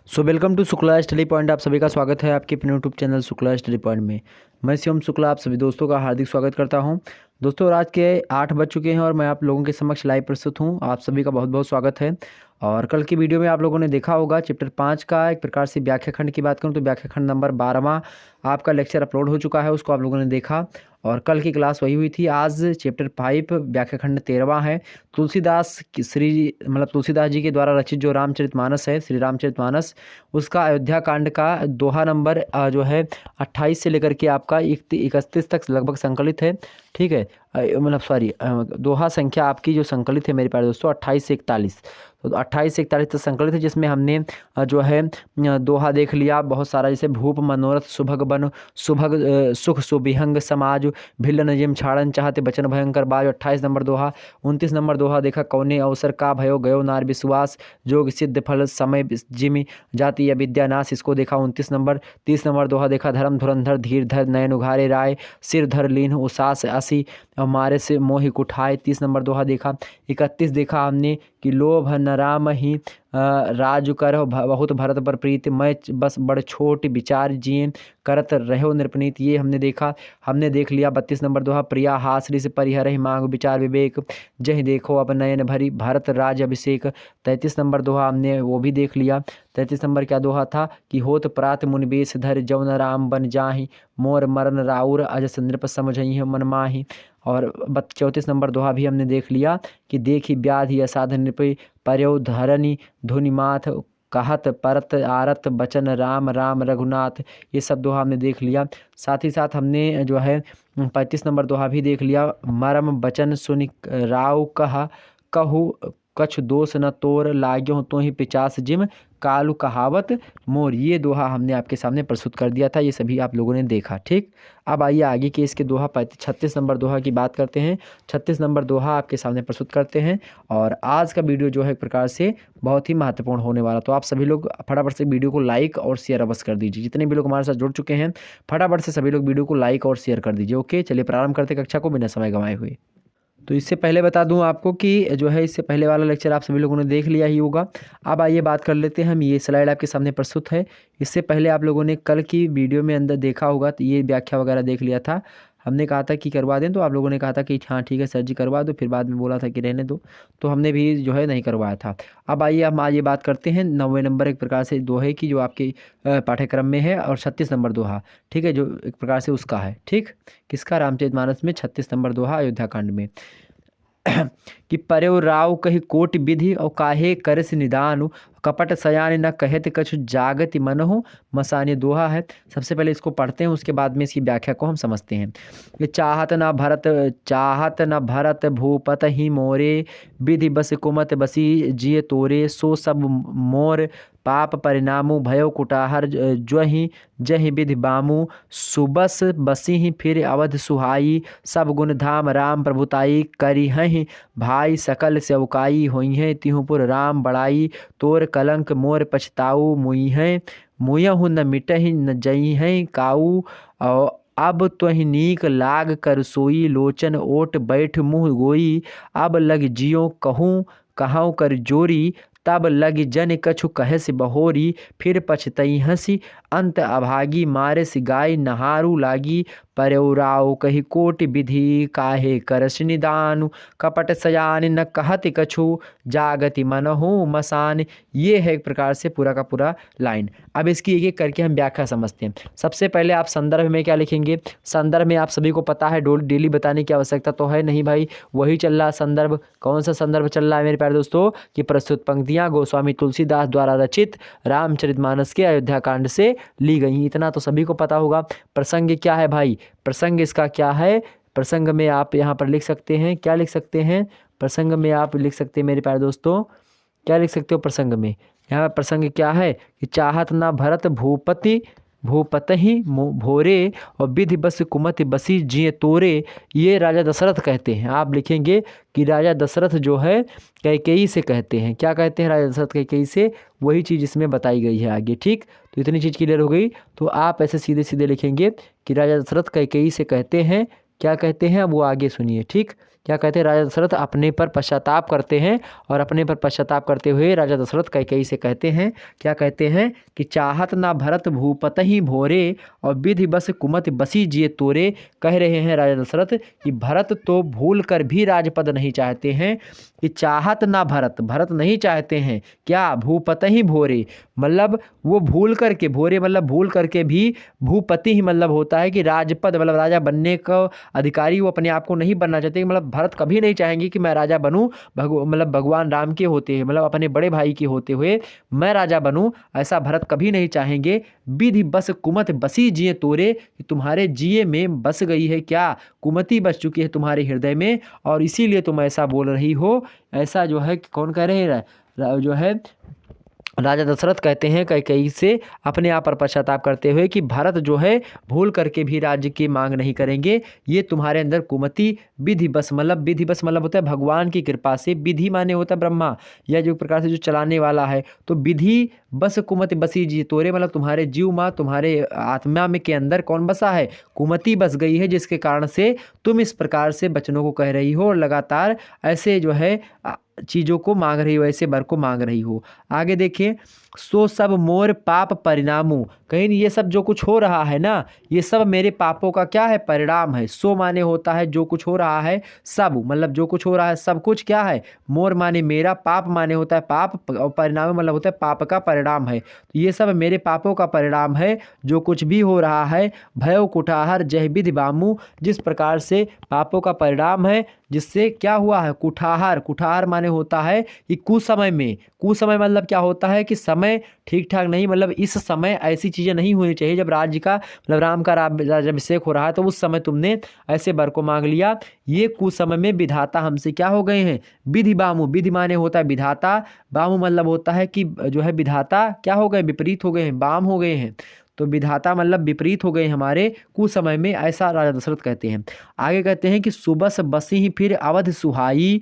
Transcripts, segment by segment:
Welcome to Shukla study point. आप सभी का स्वागत है आपके अपने YouTube channel Shukla study point में। मैं शिवम शुक्ला आप सभी दोस्तों का हार्दिक स्वागत करता हूं। दोस्तों आज के 8 बज चुके हैं और मैं आप लोगों के समक्ष लाइव प्रस्तुत हूं। आप सभी का बहुत बहुत स्वागत है। और कल की वीडियो में आप लोगों ने देखा होगा चैप्टर 5 का एक प्रकार से व्याख्या खंड की बात करूँ तो व्याख्या खंड नंबर 12वां आपका लेक्चर अपलोड हो चुका है, उसको आप लोगों ने देखा। और कल की क्लास वही हुई थी। आज चैप्टर 5 व्याख्या खंड 13वां है। तुलसीदास तुलसीदास जी के द्वारा रचित जो रामचरितमानस है, श्री रामचरितमानस, उसका अयोध्या कांड का दोहा नंबर जो है 28 से लेकर के आपका 31 तक लगभग संकलित है। ठीक है, दोहा संख्या आपकी जो संकलित है मेरे प्यारे दोस्तों 28 से 41, तो 28 से 41 तक संकलित है, जिसमें हमने जो है दोहा देख लिया बहुत सारा, जैसे भूप मनोरथ सुभग बन सुभग सुख सुबिहंग समाज भिल्लन जिम छाड़न चाहते बचन भयंकर बाज 28 नंबर दोहा। 29 नंबर दोहा देखा कौने अवसर का भयो गयो नार विश्वास जोग सिद्ध फल समय जिमि जाति अविद्या नाश, इसको देखा 29 नंबर। 30 नंबर दोहा देखा धर्म धुरंधर धीर धर नयन उघारे राय सिर धर लीन उसास असी मारे से मोहि कुठाए, 30 नंबर दोहा देखा। 31 देखा हमने कि लोभ न राम ही राजु कर बहुत भरत पर प्रीत मैं बस बड़ छोट विचार जिये करत रहो निरपनीत, ये हमने देखा। हमने देख लिया 32 नंबर दोहा प्रिया हासरी से परिहर ही मांग विचार विवेक जह देखो अब नयन भरी भारत राज अभिषेक। 33 नंबर दोहा हमने वो भी देख लिया। 33 नंबर क्या दोहा था कि होत प्रात मुनि बेश धर जौन राम बन जाहि मोर मरन राउर अजस नृप समझहि मन माहि। और 34 नंबर दोहा भी हमने देख लिया कि देखी व्याधि असाधन नृप पर्यो धरनी धुनि माथ कहत परत आरत बचन राम राम रघुनाथ, ये सब दोहा हमने देख लिया। साथ ही साथ हमने जो है 35 नंबर दोहा भी देख लिया मरम बचन सुनि राव कहा कहू कछु दोष न तोर लाग्यो तो ही पिचास जिम कालू कहावत मोर, ये दोहा हमने आपके सामने प्रस्तुत कर दिया था, ये सभी आप लोगों ने देखा। ठीक, अब आइए आगे के इसके दोहा 36 नंबर दोहा की बात करते हैं। 36 नंबर दोहा आपके सामने प्रस्तुत करते हैं। और आज का वीडियो जो है एक प्रकार से बहुत ही महत्वपूर्ण होने वाला, तो आप सभी लोग फटाफट से वीडियो को लाइक और शेयर अवश्य कर दीजिए। जितने भी लोग हमारे साथ जुड़ चुके हैं फटाफट से सभी लोग वीडियो को लाइक और शेयर कर दीजिए। ओके, चलिए प्रारंभ करते कक्षा को बिना समय गंवाए हुए। तो इससे पहले बता दूं आपको कि जो है इससे पहले वाला लेक्चर आप सभी लोगों ने देख लिया ही होगा। अब आइए बात कर लेते हैं हम, ये स्लाइड आपके सामने प्रस्तुत है। इससे पहले आप लोगों ने कल की वीडियो में अंदर देखा होगा, तो ये व्याख्या वगैरह देख लिया था। हमने कहा था कि करवा दें, तो आप लोगों ने कहा था कि हाँ ठीक है सर जी करवा दो, फिर बाद में बोला था कि रहने दो, तो हमने भी जो है नहीं करवाया था। अब आइए हम आज ये बात करते हैं 90 नंबर एक प्रकार से दोहे की, जो आपके पाठ्यक्रम में है, और 36 नंबर दोहा, ठीक है, जो एक प्रकार से उसका है। ठीक, किसका? रामचरितमानस में 36 नंबर दोहा अयोध्या कांड में कि पर्यो राव कही कोटि विधि और काहे करस निदानु कपट सयान न कहत कछु जागति मनहु मसानी, दोहा है। सबसे पहले इसको पढ़ते हैं, उसके बाद में इसकी व्याख्या को हम समझते हैं। ये चाहत न भरत भूपत ही मोरे विधि बस कुमत बसी जिय तोरे सो सब मोर पाप परिणामु भयो कुटाहर ज्वहि जहि विधि बामु सुबस बसी ही फिर अवध सुहाई सब गुण धाम राम प्रभुताई करी हैं भाई सकल सेवकाई होई हैं तिहुपुर राम बड़ाई तोर कलंक मोर पछताऊ मुई हैं मुयहु न मिटहि न जई हैं काऊ अब तो ही नीक लाग कर सोई लोचन ओट बैठ मुँह गोई अब लग जियो कहूँ कहाँ कर जोरी तब लग जन कछु कहे से बहोरी फिर पछतई हंसी अंत अभागी मारे से गाय नहारू लागी परौराव कही कोट विधि काहे करस निदानु कपट सयान न कहत कछु जागति मनहु मसान, ये है एक प्रकार से पूरा का पूरा लाइन। अब इसकी एक एक करके हम व्याख्या समझते हैं। सबसे पहले आप संदर्भ में क्या लिखेंगे? संदर्भ में आप सभी को पता है डेली बताने की आवश्यकता तो है नहीं भाई, वही चल रहा संदर्भ। कौन सा संदर्भ चल रहा है मेरे प्यारे दोस्तों? कि प्रस्तुत पंक्तियां गोस्वामी तुलसीदास द्वारा रचित रामचरितमानस के अयोध्या कांड से ली गई, इतना तो सभी को पता होगा। प्रसंग क्या है भाई? प्रसंग इसका क्या है? प्रसंग में आप यहाँ पर लिख सकते हैं, क्या लिख सकते हैं? प्रसंग में आप लिख सकते हैं मेरे प्यारे दोस्तों, क्या लिख सकते हो प्रसंग में? यहाँ प्रसंग क्या है कि चाहत ना भरत भूपति भोरे और विधि बस कुमति बसी जिये तोरे, ये राजा दशरथ कहते हैं। आप लिखेंगे कि राजा दशरथ जो है कैकेयी से कहते हैं। क्या कहते हैं राजा दशरथ कैकेयी से? वही चीज़ इसमें बताई गई है आगे। ठीक, तो इतनी चीज़ क्लियर हो गई। तो आप ऐसे सीधे सीधे लिखेंगे कि राजा दशरथ कैकेयी से कहते हैं। क्या कहते हैं? अब वो आगे सुनिए। ठीक, क्या कहते हैं, राजा दशरथ अपने पर पश्चाताप करते हैं और अपने पर पश्चाताप करते हुए राजा दशरथ कैकेयी से कहते हैं, क्या कहते हैं कि चाहत ना भरत भूपत ही भोरे और विधि बस कुमति बसी जिए तोरे। कह रहे हैं राजा दशरथ कि भरत तो भूल कर भी राजपद नहीं चाहते हैं, कि चाहत ना भरत, भरत नहीं चाहते हैं क्या, भूपत ही भोरे, मतलब वो भूल करके, भोरे मतलब भूल करके भी, भूपति ही मतलब होता है कि राजपद मतलब राजा बनने का अधिकारी वो अपने आप को नहीं बनना चाहते। मतलब भरत कभी नहीं चाहेंगे कि मैं राजा बनूं, मतलब भगवान राम के होते हैं, मतलब अपने बड़े भाई के होते हुए मैं राजा बनूं, ऐसा भरत कभी नहीं चाहेंगे। विधि बस कुमत बसी जिए तोरे, कि तुम्हारे जिए में बस गई है क्या, कुमति बस चुकी है तुम्हारे हृदय में, और इसीलिए तुम ऐसा बोल रही हो। ऐसा जो है कौन कह रहे हैं, जो है राजा दशरथ कहते हैं कैकेयी से अपने आप पर पश्चाताप करते हुए कि भरत जो है भूल करके भी राज्य की मांग नहीं करेंगे, ये तुम्हारे अंदर कुमति विधि बस, मतलब विधि बस मतलब होता है भगवान की कृपा से, विधि माने होता है ब्रह्मा, या जो प्रकार से जो चलाने वाला है, तो विधि बस कुमति बसी जी तोरे, मतलब तुम्हारे जीव माँ, तुम्हारे आत्मा में के अंदर कौन बसा है, कुमति बस गई है, जिसके कारण से तुम इस प्रकार से वचनों को कह रही हो और लगातार ऐसे जो है चीज़ों को मांग रही हो, ऐसे वर को मांग रही हो। आगे देखिए, सो सब मोर पाप परिणामो, कहीं ये सब जो कुछ हो रहा है ना, ये सब मेरे पापों का क्या है, परिणाम है। सो माने होता है जो कुछ हो रहा है, सब मतलब जो कुछ हो रहा है सब कुछ क्या है, मोर माने मेरा, पाप माने होता है पाप, और परिणाम मतलब होता है पाप का परिणाम है। तो ये सब मेरे पापों का परिणाम है जो कुछ भी हो रहा है। भयो कुठाहर जय विधि बामू, जिस प्रकार से पापों का परिणाम है, जिससे क्या हुआ है, कुठाहर, कुठाहर माने होता है कि कुसमय में, कुसमय मतलब क्या होता है कि समय ठीक ठाक नहीं, मतलब इस समय ऐसी चीज़ें नहीं होनी चाहिए। जब राज्य का मतलब राम का राज्याभिषेक हो रहा है तो उस समय तुमने ऐसे वर को मांग लिया। ये कुसमय में विधाता हमसे क्या हो गए हैं, विधि बामु, विधि माने होता है विधाता, बामु मतलब होता है कि जो है विधाता क्या हो गए, विपरीत हो गए हैं, बाम हो गए हैं। तो विधाता मतलब विपरीत हो गए हमारे कुसमय में, ऐसा राजा दशरथ कहते हैं। आगे कहते हैं कि सुबस बसी ही फिर अवध सुहाई,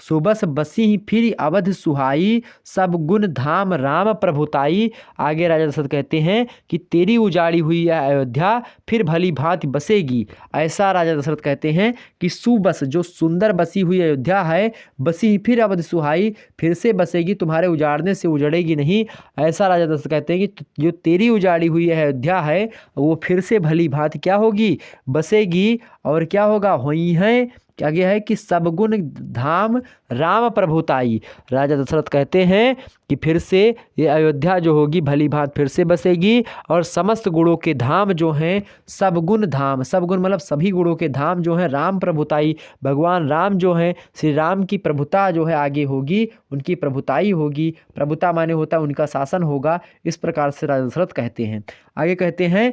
सुबस बसी ही फिर अवध सुहाई, सब गुण धाम राम प्रभुताई। आगे राजा दशरथ कहते हैं कि तेरी उजाड़ी हुई यह अयोध्या फिर भली भांति बसेगी। ऐसा राजा दशरथ कहते हैं कि सुबस जो सुंदर बसी हुई अयोध्या है, बसी ही फिर अवध सुहाई, फिर से बसेगी, तुम्हारे उजाड़ने से उजड़ेगी नहीं। ऐसा राजा दशरथ कहते हैं कि जो तेरी उजाड़ी हुई यह अयोध्या है वो फिर से भली भांति क्या होगी, बसेगी। और क्या होगा, हुई है क्या गया है कि सब गुण धाम राम प्रभुताई। राजा दशरथ कहते हैं कि फिर से ये अयोध्या जो होगी भली भांति फिर से बसेगी, और समस्त गुणों के धाम जो हैं, सब गुण धाम, सब गुण मतलब सभी गुणों के धाम जो हैं, राम प्रभुताई, भगवान राम जो हैं, श्री राम की प्रभुता जो है आगे होगी, उनकी प्रभुताई होगी। प्रभुता माने होता है उनका शासन होगा। इस प्रकार से राजा दशरथ कहते हैं। आगे कहते हैं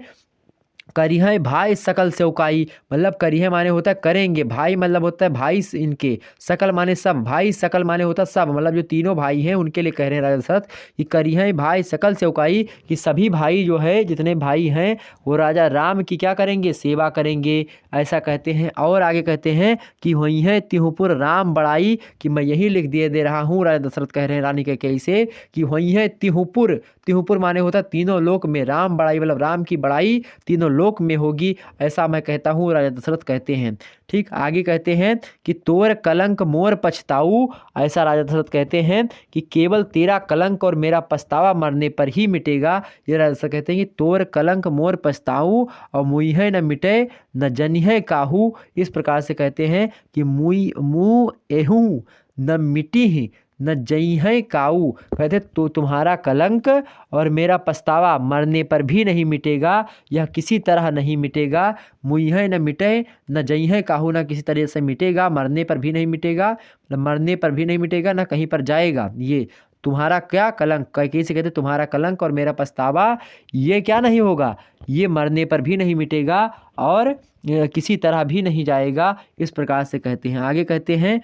करिहे भाई सकल सेवकाई, मतलब करिहे माने होता है करेंगे, भाई मतलब होता है भाई इनके, सकल माने सब, भाई सकल माने होता है सब, मतलब जो तीनों भाई हैं उनके लिए कह रहे हैं राजा दशरथ कि करिहे भाई सकल सेवकाई, कि सभी भाई जो है जितने भाई हैं वो राजा राम की क्या करेंगे, सेवा करेंगे, ऐसा कहते हैं। और आगे कहते हैं कि वही है तिहुपुर राम बड़ाई, कि मैं यही लिख दिए दे रहा हूँ, राजा दशरथ कह रहे हैं रानी कैकेयी से कि वही है तिहुपुर, तिहुपुर माने होता है तीनों लोक में राम बड़ाई, मतलब राम की बड़ाई तीनों लोक में होगी, ऐसा मैं कहता हूँ, राजा दशरथ कहते हैं। ठीक, आगे कहते हैं कि तोर कलंक मोर पछताऊ, ऐसा राजा दशरथ कहते हैं कि केवल तेरा कलंक और मेरा पछतावा मरने पर ही मिटेगा। ये राजा दशरथ कहते हैं कि तोर कलंक मोर पछताऊ और मुँह न मिटे न जनिहे काहू। इस प्रकार से कहते हैं कि मुँह एहू न मिटी ही न जई है काऊ, कहते तो तुम्हारा कलंक और मेरा पछतावा मरने पर भी नहीं मिटेगा, यह किसी तरह नहीं मिटेगा। मुँह न मिटे न जई है काहू, ना किसी तरह से मिटेगा, मरने पर भी नहीं मिटेगा, न मरने पर भी नहीं मिटेगा, ना कहीं पर जाएगा। ये तुम्हारा क्या कलंक, कैकेयी से कहते तुम्हारा कलंक और मेरा पछतावा ये क्या नहीं होगा, ये मरने पर भी नहीं मिटेगा और किसी तरह भी नहीं जाएगा। इस प्रकार से कहते हैं। आगे कहते हैं,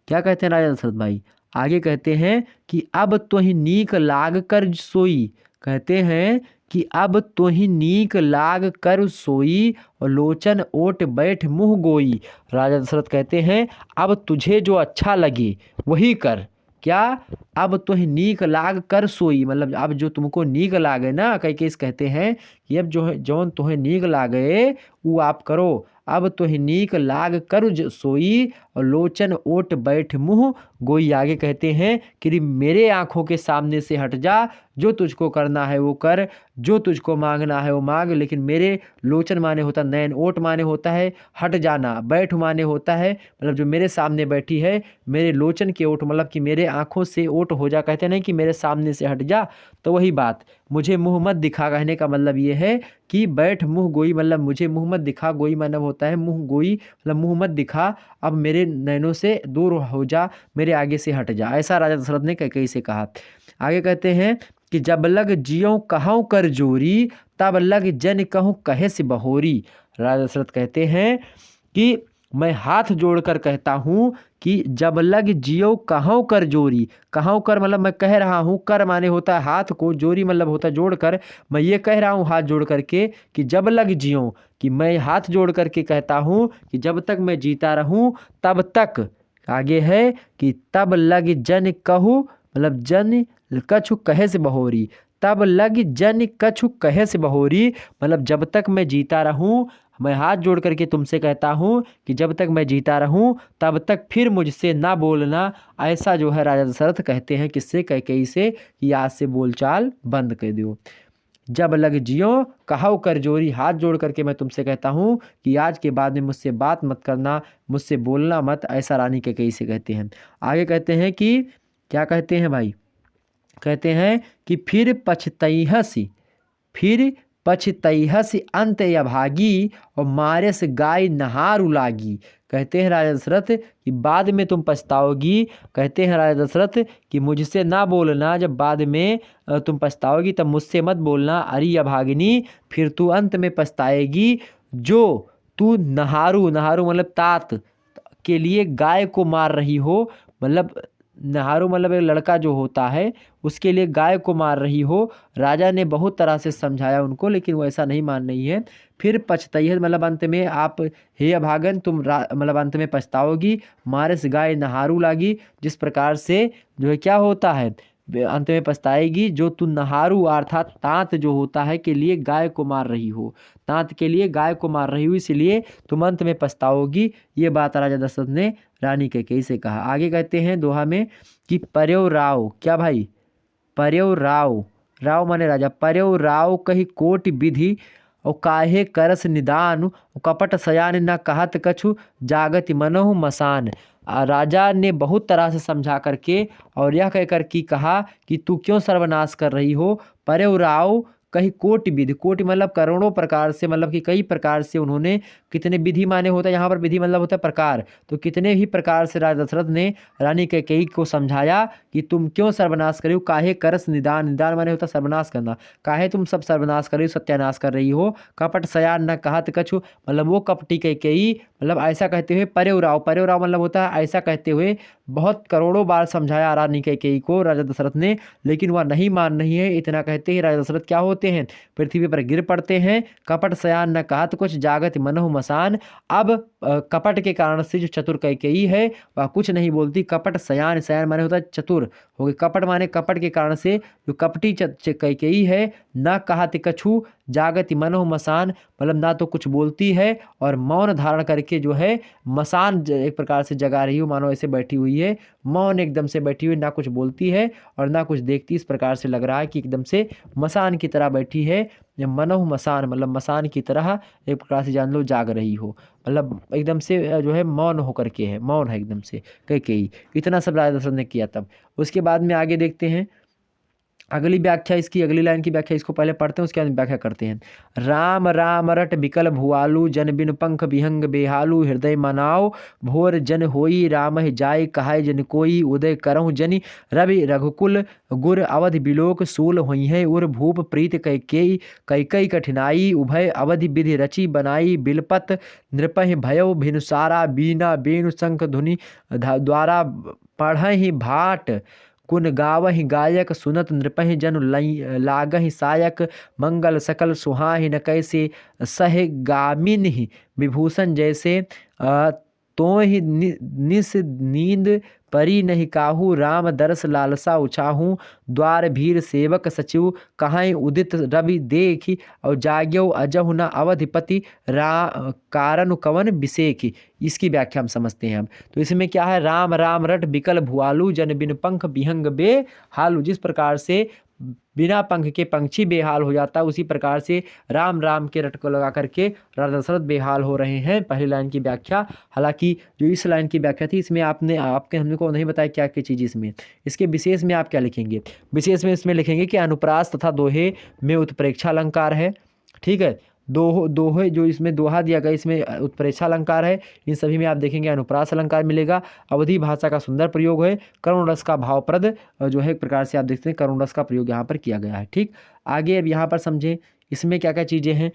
क्या कहते हैं राजा दशरथ भाई, आगे कहते हैं कि अब तो ही नीक लाग कर सोई, कहते हैं कि अब तो ही नीक लाग कर सोई और लोचन ओट बैठ मुँह गोई। राजा दशरथ कहते हैं अब तुझे जो अच्छा लगे वही कर, क्या, अब तो ही नीक लाग कर सोई, मतलब अब जो तुमको नीक लागे ना, कैकेयी कहते हैं कि अब जो है जौन तुम्हें नीक लागे वो आप करो, अब तुहि नीक लाग करु सोई, और लोचन ओट बैठ मुँह गोई। आगे कहते हैं कि मेरे आँखों के सामने से हट जा, जो तुझको करना है वो कर, जो तुझको मांगना है वो मांग, लेकिन मेरे लोचन माने होता नैन, ओट माने होता है हट जाना, बैठ माने होता है मतलब जो मेरे सामने बैठी है, मेरे लोचन के ओट मतलब कि मेरे आँखों से ओट हो जा, कहते नहीं कि मेरे सामने से हट जा। तो वही बात, मुझे मुँह मत दिखा कहने का मतलब ये है कि बैठ मुँह गोई, मतलब मुझे मुँह मत दिखा, गोई मतलब होता है मुँह, गोई मतलब मुँह मत दिखा, अब मेरे नैनों से दूर हो जा, मेरे आगे से हट जा। ऐसा राजा दशरथ ने कैकेयी से कहा। आगे कहते हैं कि जब लग जियों कहूँ कर जोरी, तब लग जन कहूँ कहे से बहोरी। राजा दशरथ कहते हैं कि मैं हाथ जोड़कर कहता हूँ कि जब लग जियो कहूँ कर जोरी, कहूँ कर मतलब मैं कह रहा हूँ, कर माने होता है हाथ को, जोरी मतलब होता है जोड़कर, मैं ये कह रहा हूँ हाथ जोड़ करके कि जब लग जियो, कि मैं हाथ जोड़ करके कहता हूँ कि जब तक मैं जीता रहूँ तब तक, आगे है कि तब लग जन कहूँ मतलब जन कछु कहे से बहोरी, तब लग जन कछु कहे से बहोरी मतलब जब तक मैं जीता रहूं, मैं हाथ जोड़ करके तुमसे कहता हूं कि जब तक मैं जीता रहूं तब तक फिर मुझसे ना बोलना। ऐसा जो है राजा दशरथ कहते हैं किससे, कैकेयी से, कि आज से बोलचाल बंद कर दो। जब लग जियो कहो कर जोरी, हाथ जोड़ करके मैं तुमसे कहता हूँ कि आज के बाद में मुझसे बात मत करना, मुझसे बोलना मत, ऐसा रानी कैकेयी से कहते हैं। आगे कहते हैं कि क्या कहते हैं भाई, कहते हैं कि फिर पछतैहसी अंत अभागी, और मारे से गाय नहारू लागी। कहते हैं राजा दशरथ कि बाद में तुम पछताओगी। कहते हैं राजा दशरथ कि मुझसे ना बोलना, जब बाद में तुम पछताओगी तब मुझसे मत बोलना। अरे अभागिनी, फिर तू अंत में पछताएगी, जो तू नहारू, नहारू मतलब तात के लिए गाय को मार रही हो, मतलब नहारू मतलब एक लड़का जो होता है उसके लिए गाय को मार रही हो। राजा ने बहुत तरह से समझाया उनको, लेकिन वो ऐसा नहीं मान रही है। फिर पछताइए मतलब अंत में आप, हे अभागन तुम मतलब अंत में पछताओगी, मारे से गाय नहारू लागी, जिस प्रकार से जो है क्या होता है अंत में पछताएगी, जो तू नहारू अर्थात तांत जो होता है के लिए गाय को मार रही हो, तांत के लिए गाय को मार रही हो, इसलिए तुम अंत में पछताओगी। ये बात राजा दशरथ ने रानी कैकेयी से कहा। आगे कहते हैं दोहा में कि पर्यो राव, क्या भाई, पर्यो राव, राव माने राजा, पर्यो राव कही कोटि विधि, और काहे करस निदान, कपट सयान न कहत कछु, जागति मनहु मसान। राजा ने बहुत तरह से समझा करके और यह कहकर कि कहा कि तू क्यों सर्वनाश कर रही हो। पर्यो राव कहीं कोटि विधि, कोटि मतलब करोड़ों प्रकार से, मतलब कि कई प्रकार से उन्होंने, कितने विधि माने होता है यहाँ पर, विधि मतलब होता है प्रकार, तो कितने भी प्रकार से राजा दशरथ ने रानी कैकेयी को समझाया कि तुम क्यों सर्वनाश कर रही हो। काहे करस निदान, निदान माने होता है सर्वनाश करना, काहे तुम सब सर्वनाश कर रही हो, सत्यानाश कर रही हो। कपट सयान न कहत कछु, मतलब वो कपटी कैकेयी, मतलब ऐसा कहते हुए पर्यो राव, पर्यो राव मतलब होता है ऐसा कहते हुए, बहुत करोड़ों बार समझाया रानी कैकेयी को राजा दशरथ ने, लेकिन वह नहीं मान रही है। इतना कहते ही राजा दशरथ क्या होते हैं, पृथ्वी पर गिर पड़ते हैं। कपट सयान न कहत कुछ, जागत मनहु मसान। अब कपट के कारण से जो चतुर कैकेयी है वह कुछ नहीं बोलती। कपट सयान, सयान माने होता है चतुर हो गए, कपट माने कपट के कारण से जो कपटी कैकेयी है, न कहत कछु जागति मनहु मसान, मतलब ना तो कुछ बोलती है और मौन धारण करके जो है मसान एक प्रकार से जगा रही हो, मानो ऐसे बैठी हुई है, मौन एकदम से बैठी हुई, ना कुछ बोलती है और ना कुछ देखती। इस प्रकार से लग रहा है कि एकदम से मसान की तरह बैठी है। मनहु मसान मतलब मसान की तरह एक प्रकार से जान लो जाग रही हो, मतलब एकदम से जो है मौन होकर के है, मौन है एकदम से कैकेयी। इतना सब राजा दशरथ ने किया। तब उसके बाद में आगे देखते हैं अगली व्याख्या इसकी, अगली लाइन की व्याख्या इसको पहले पढ़ते हैं, उसके बाद व्याख्या करते हैं। राम राम रट बिकल भुआलू, जन बिन पंख विहंग बेहालू, हृदय मनाओ भोर जन होई, राम जाय कहाय जन कोई, उदय करहु जनि रवि रघुकुल, गुर अवधि बिलोक सूल होई है, उर भूप प्रीत कैकेयी, कैकई कठिनाई, उभय अवधि विधि रची बनाई, बिलपत नृपहि भयो भिनुसारा, बीना बेणु शंख धुनि द्वारा पढ़हि भाट, कुन गावहि गायक, सुनत नृपहि जनु लागहि सायक, मंगल सकल सुहाहि न कैसे सह गामिनि, विभूषण जैसे तो ही निस नींद परी नहीं काहू, राम दरस लालसा उछाहू, द्वार भीर सेवक सचिव, कहाँ उदित रवि देखी, और जाग्यो अजहु न अवधिपति, कारण कवन बिसेखी। इसकी व्याख्या हम समझते हैं अब। तो इसमें क्या है, राम राम रट बिकल भुआलू, जन बिन पंख बिहंग बे हालू। जिस प्रकार से बिना पंख के पंछी बेहाल हो जाता है, उसी प्रकार से राम राम के रट को लगा करके राजा दशरथ बेहाल हो रहे हैं। पहली लाइन की व्याख्या। हालांकि जो इस लाइन की व्याख्या थी, इसमें आपके हमको नहीं बताया क्या क्या चीज़ इसमें। इसके विशेष में आप क्या लिखेंगे, विशेष में इसमें लिखेंगे कि अनुप्रास तथा दोहे में उत्प्रेक्षा अलंकार है। ठीक है, दोहे जो इसमें दोहा दिया गया, इसमें उत्प्रेक्षा अलंकार है। इन सभी में आप देखेंगे अनुप्रास अलंकार मिलेगा। अवधि भाषा का सुंदर प्रयोग है। करुण रस का भावप्रद जो है एक प्रकार से आप देखते हैं करुण रस का प्रयोग यहाँ पर किया गया है। ठीक, आगे अब यहाँ पर समझें इसमें क्या क्या चीज़ें हैं।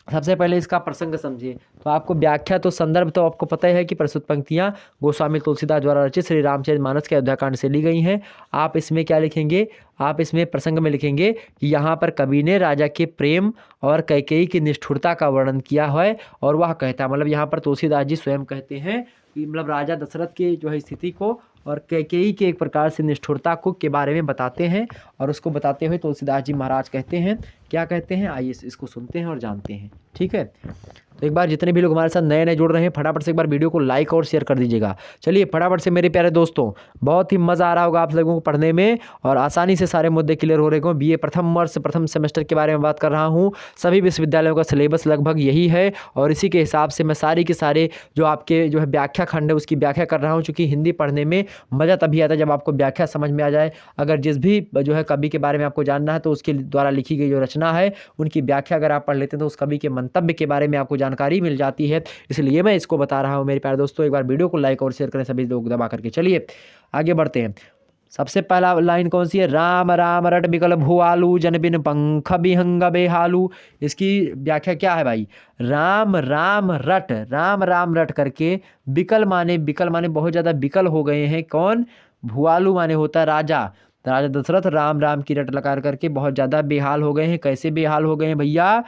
सबसे पहले इसका प्रसंग समझिए। तो आपको व्याख्या तो संदर्भ तो आपको पता ही है कि प्रस्तुत पंक्तियाँ गोस्वामी तुलसीदास द्वारा रचित श्री रामचरितमानस के अयोध्याकांड से ली गई हैं। आप इसमें क्या लिखेंगे, आप इसमें प्रसंग में लिखेंगे कि यहाँ पर कवि ने राजा के प्रेम और कैकेयी की निष्ठुरता का वर्णन किया है। और वह कहता है, मतलब यहाँ पर तुलसीदास जी स्वयं कहते हैं कि मतलब राजा दशरथ के जो है स्थिति को और कैकेयी के एक प्रकार से निष्ठुरता को के बारे में बताते हैं। और उसको बताते हुए तुलसीदास जी महाराज कहते हैं, क्या कहते हैं, आइए इसको सुनते हैं और जानते हैं। ठीक है, तो एक बार जितने भी लोग हमारे साथ नए नए जुड़ रहे हैं, फटाफट से एक बार वीडियो को लाइक और शेयर कर दीजिएगा। चलिए फटाफट से मेरे प्यारे दोस्तों, बहुत ही मज़ा आ रहा होगा आप लोगों को पढ़ने में और आसानी से सारे मुद्दे क्लियर हो रहे होंगे। बीए प्रथम वर्ष प्रथम सेमेस्टर के बारे में बात कर रहा हूँ। सभी विश्वविद्यालयों का सिलेबस लगभग यही है और इसी के हिसाब से मैं सारे के सारे जो आपके जो है व्याख्या खंड है उसकी व्याख्या कर रहा हूँ। चूँकि हिंदी पढ़ने में मज़ा तभी आता है जब आपको व्याख्या समझ में आ जाए। अगर जिस भी जो है कवि के बारे में आपको जानना है तो उसके द्वारा लिखी गई जो रचना है उनकी व्याख्या अगर आप पढ़ लेते हैं तो उस कवि के मंतव्य के बारे में आपको जानकारी मिल जाती है। इसलिए मैं इसको बता रहा हूँ मेरे प्यारे दोस्तों। एक बार वीडियो को लाइक और शेयर करें सभी लोग दबा करके। चलिए आगे बढ़ते हैं। सबसे पहला लाइन कौन सी है, राम राम रट बिकल भुआलू, जन बिन पंख बिहंग बेहालू। इसकी व्याख्या क्या है भाई, राम राम रट करके बिकल माने बहुत ज़्यादा बिकल हो गए हैं। कौन, भुआलू माने होता है राजा दशरथ। राम राम की रट लगा करके बहुत ज़्यादा बेहाल हो गए हैं। कैसे बेहाल हो गए हैं भैया,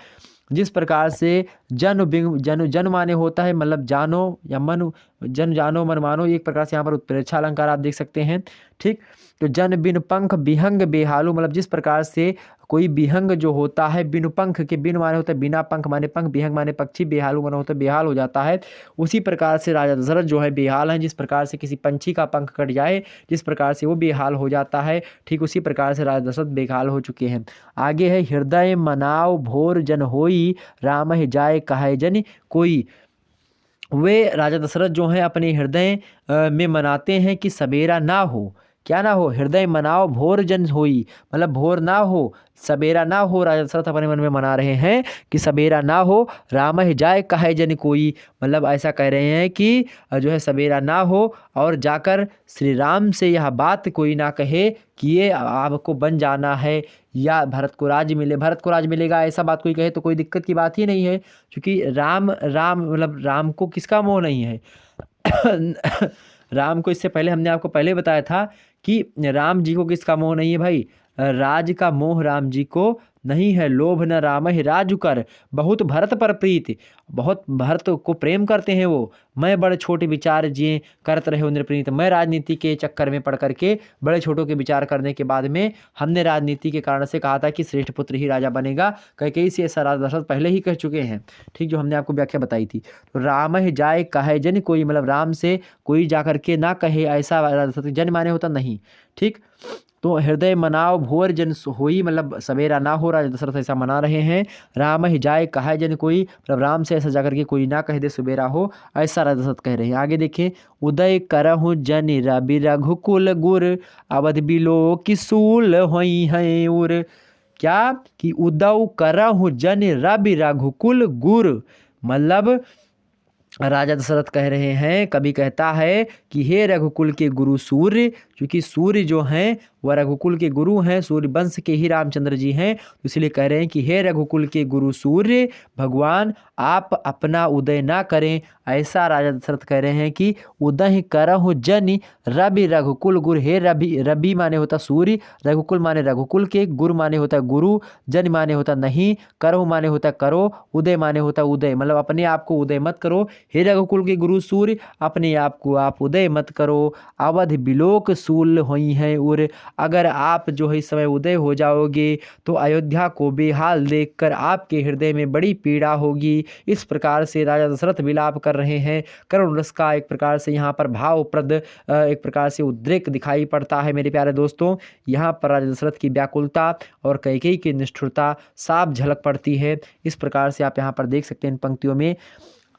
जिस प्रकार से जन माने होता है मतलब जानो या मन, जन जानो मन मानो, एक प्रकार से यहाँ पर उत्प्रेक्षा अलंकार आप देख सकते हैं। ठीक, तो जन बिन पंख बिहंग बेहालू, मतलब जिस प्रकार से कोई बिहंग जो होता है, बिन पंख के, बिन माने होता है बिना पंख माने पंख, बिहंग माने पक्षी, बेहालू माने होता है बेहाल हो जाता है। उसी प्रकार से राजा दशरथ जो है बेहाल हैं। जिस प्रकार से किसी पंछी का पंख कट जाए जिस प्रकार से वो बेहाल हो जाता है, ठीक उसी प्रकार से राजा दशरथ बेहाल हो चुके हैं। आगे है, हृदय मनाव भोर जन होई, राम जाय कहे जन कोई। वे राजा दशरथ जो हैं अपने हृदय में मनाते हैं कि सवेरा ना हो। क्या ना हो, हृदय मनाओ भोर जन होई, मतलब भोर ना हो सवेरा ना हो। राजा दशरथ अपने मन में मना रहे हैं कि सवेरा ना हो, राम जाए कहे जन कोई, मतलब ऐसा कह रहे हैं कि जो है सवेरा ना हो और जाकर श्री राम से यह बात कोई ना कहे कि ये आपको बन जाना है या भरत को राज्य मिलेगा, ऐसा बात कोई कहे तो कोई दिक्कत की बात ही नहीं है। क्योंकि राम मतलब राम को किसका मोह नहीं है राम को, इससे पहले हमने आपको पहले बताया था कि राम जी को किसका मोह नहीं है भाई, राज का मोह राम जी को नहीं है। लोभ न राम ही राजु कर, बहुत भरत पर प्रीति, बहुत भरत को प्रेम करते हैं वो। मैं बड़े छोटे विचार जिए करत रहे नृपनीत, मैं राजनीति के चक्कर में पड़ करके बड़े छोटों के विचार करने के बाद में हमने राजनीति के कारण से कहा था कि श्रेष्ठ पुत्र ही राजा बनेगा। कई से ऐसा राजा दशरथ पहले ही कह चुके हैं। ठीक, जो हमने आपको व्याख्या बताई थी। तो राम ही जाए कहे जन कोई, मतलब राम से कोई जा करके ना कहे, ऐसा राजा दशरथ, जन माने होता नहीं। ठीक, तो हृदय मनाओ भोर जन होई, मतलब सवेरा ना हो, राजा दशरथ ऐसा मना रहे हैं। राम ही जाए कहे जन कोई, मतलब राम से ऐसा जाकर के कोई ना कह दे सवेरा हो, ऐसा राजा दशरथ कह रहे हैं। आगे देखिए, उदय करहु जन रवि रघुकुल गुर, अवध बिलो किसूल होई हैं उर। क्या कि उदय करहु जन रवि रघुकुल गुर, मतलब राजा दशरथ कह रहे हैं, कवि कहता है कि हे रघुकुल के गुरु सूर्य, क्योंकि सूर्य जो हैं वह रघुकुल के गुरु हैं, सूर्य वंश के ही रामचंद्र जी हैं। तो इसलिए कह रहे हैं कि हे रघुकुल के गुरु सूर्य भगवान, आप अपना उदय ना करें। ऐसा राजा दशरथ कह रहे हैं कि उदय करहु जनि रवि रघुकुल गुरु। हे रवि, रवि माने होता सूर्य, रघुकुल माने रघुकुल के, गुरु माने होता गुरु, जन माने होता नहीं, करहु माने होता करो, उदय माने होता उदय, मतलब अपने आप को उदय मत करो। हे रघुकुल के गुरु सूर्य, अपने आप को आप उदय मत करो। अवध बिलोक सूल होई हैं उर, अगर आप जो है इस समय उदय हो जाओगे तो अयोध्या को बेहाल देखकर आपके हृदय में बड़ी पीड़ा होगी। इस प्रकार से राजा दशरथ विलाप कर रहे हैं। करुण रस का एक प्रकार से यहाँ पर भावप्रद एक प्रकार से उद्रेक दिखाई पड़ता है। मेरे प्यारे दोस्तों, यहाँ पर राजा दशरथ की व्याकुलता और कैकेयी की निष्ठुरता साफ झलक पड़ती है। इस प्रकार से आप यहाँ पर देख सकते हैं इन पंक्तियों में।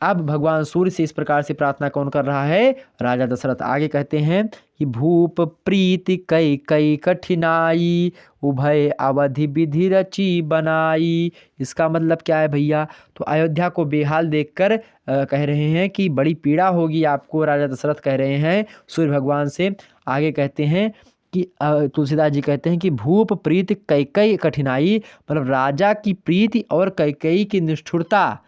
अब भगवान सूर्य से इस प्रकार से प्रार्थना कौन कर रहा है? राजा दशरथ। आगे कहते हैं कि भूप प्रीति कई कई कठिनाई, उभय अवधि विधि रची बनाई। इसका मतलब क्या है भैया? तो अयोध्या को बेहाल देखकर कह रहे हैं कि बड़ी पीड़ा होगी आपको, राजा दशरथ कह रहे हैं सूर्य भगवान से। आगे कहते हैं कि तुलसीदास जी कहते हैं कि भूप प्रीति कैकेयी कठिनाई, मतलब राजा की प्रीति और कैकेयी की निष्ठुरता।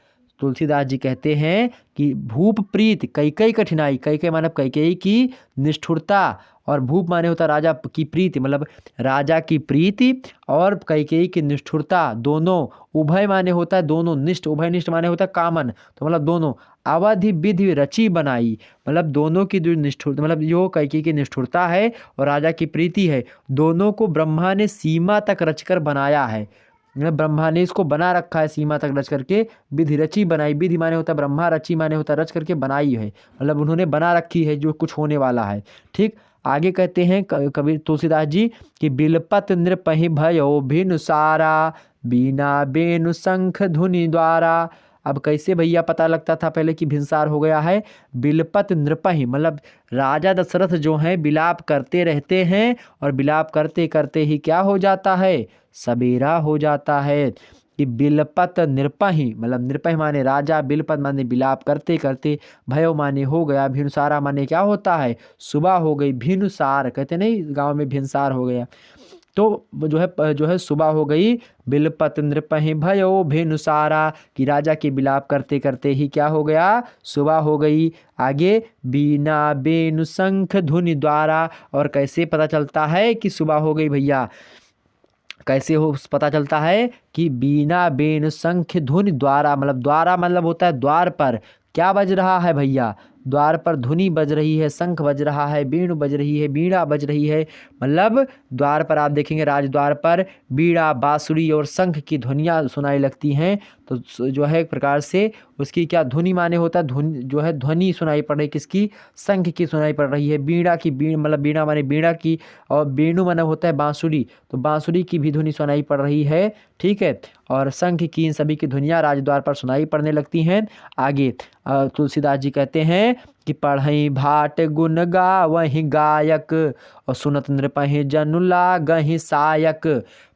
तुलसीदास जी कहते हैं कि भूप प्रीति कैकेयी कठिनाई, कैकेयी माने कैकेयी की निष्ठुरता, और भूप माने होता राजा की प्रीति, मतलब राजा की प्रीति और कैकेयी की निष्ठुरता दोनों। उभय माने होता है दोनों, निष्ठ, उभय निष्ठ माने होता है कामन, तो मतलब दोनों। अवधि विधि रची बनाई, मतलब दोनों की जो निष्ठुर, मतलब जो कैकेयी की निष्ठुरता है और राजा की प्रीति है, दोनों को ब्रह्मा ने सीमा तक रचकर बनाया है। ब्रह्मा ने इसको बना रखा है सीमा तक रच करके। विधि रची बनाई, विधि माने होता है ब्रह्मा, रची माने होता है रच करके बनाई है, मतलब उन्होंने बना रखी है जो कुछ होने वाला है। ठीक, आगे कहते हैं कबीर तुलसीदास जी कि बिलपत नृपहि भयो भिनु सारा, बीना बेनु शंख धुनि द्वारा। अब कैसे भैया पता लगता था पहले कि भिनसार हो गया है? बिलपत नृपहि, मतलब राजा दशरथ जो हैं विलाप करते रहते हैं, और विलाप करते करते ही क्या हो जाता है? सवेरा हो जाता है। कि बिलपत नृपहि, मतलब नृपहि माने राजा, बिलपत माने विलाप करते करते, भयो माने हो गया, भिनुसारा माने क्या होता है? सुबह हो गई। भिनुसार कहते नहीं गांव में भिनसार हो गया, तो जो है सुबह हो गई। बिलपत नृपहि भयो भिनुसारा, कि राजा के विलाप करते करते ही क्या हो गया? सुबह हो गई। आगे बीना बेनु शंख धुनि द्वारा, और कैसे पता चलता है कि सुबह हो गई भैया? कैसे हो पता चलता है? कि बीना बेन शंख धुनि द्वारा, मतलब द्वारा मतलब होता है द्वार पर क्या बज रहा है भैया? द्वार पर धुनी बज रही है, शंख बज रहा है, बीण बज रही है, बीड़ा बज रही है। मतलब द्वार पर आप देखेंगे राजद्वार पर बीड़ा, बांसुरी और शंख की ध्वनियाँ सुनाई लगती हैं। तो जो है एक प्रकार से उसकी क्या धुनी माने होता है? धुन जो है ध्वनि सुनाई पड़ रही, किसकी? शंख की सुनाई पड़ रही है। बीड़ा की, बीण मतलब बीड़ा माने बीड़ा की, और बेणु माने होता है बांसुरी, तो बांसुरी की भी ध्वनि सुनाई पड़ रही है। ठीक है, और शंख की, इन सभी की ध्वनियाँ राजद्वार पर सुनाई पड़ने लगती हैं। आगे तुलसीदास जी कहते हैं कि पढ़ई भाट गुण गावहि गायक, और सुनत नृपहि जनु लागहि सायक।